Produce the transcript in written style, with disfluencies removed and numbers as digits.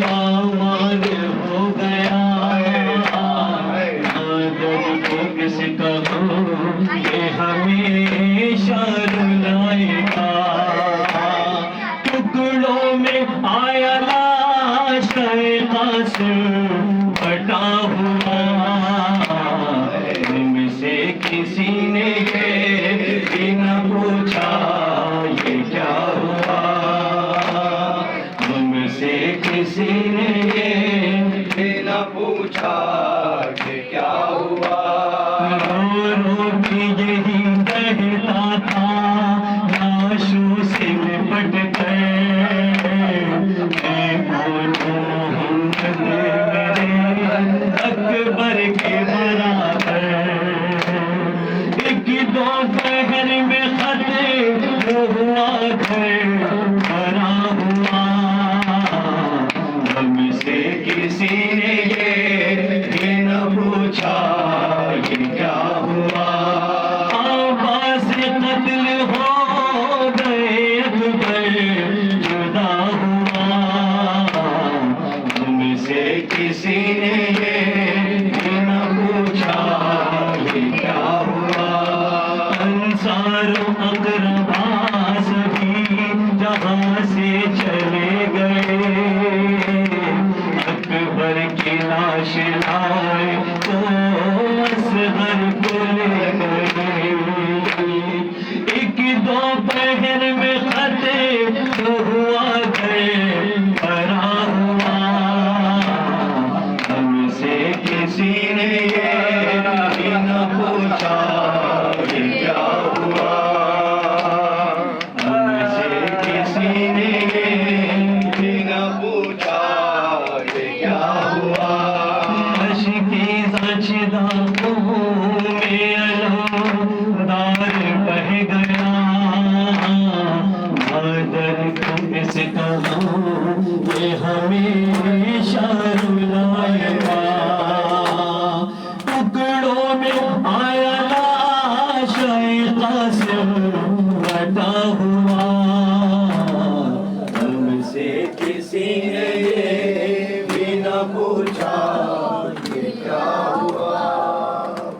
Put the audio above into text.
پامال ہو گیا مدد کو کس کہوں کہ ہمیشہ رلائے گا ٹکڑوں میں آیا لاش قاسم بٹا ہوا تم سے کسی نے یہ بھی نہ پوچھا یہ کیا ہوا تم سے کسی نے یہ بھی نہ پوچھا یہ کیا ہوا رو رو کے یہی کہتا تھا لاشوں سے لپٹ گئے اے بولو محمد میرے اکبر کے برابر ایک دوپہر میں خط ہوا گھر بھرا ہوا ہم سے کسی نے یہ نہ پوچھا یہ کیا ہوا آواز قتل ہو گئے اکبر جدا ہوا تم سے کسی نے یہ نہ پوچھا یہ کیا ہوا انصار و اقربا سبھی جہاں سے چلے گئے اکبر کی لاش لائے تو اصغر کو لے گئے ایک دوپہر میں خط ہوا گئے بھرا ہوا ہم سے کسی نے یہ بھی نہ پوچھا یہ کیا ہوا ہم سے کسی نے یہ بھی نہ پوچھا یہ کیا ہوا اشکی زچدہ میں علمدار بہ گیا مدد کو کس کہوں یہ ہمیشہ رلائے گا ٹکڑوں میں آیا لاش قاسم بٹا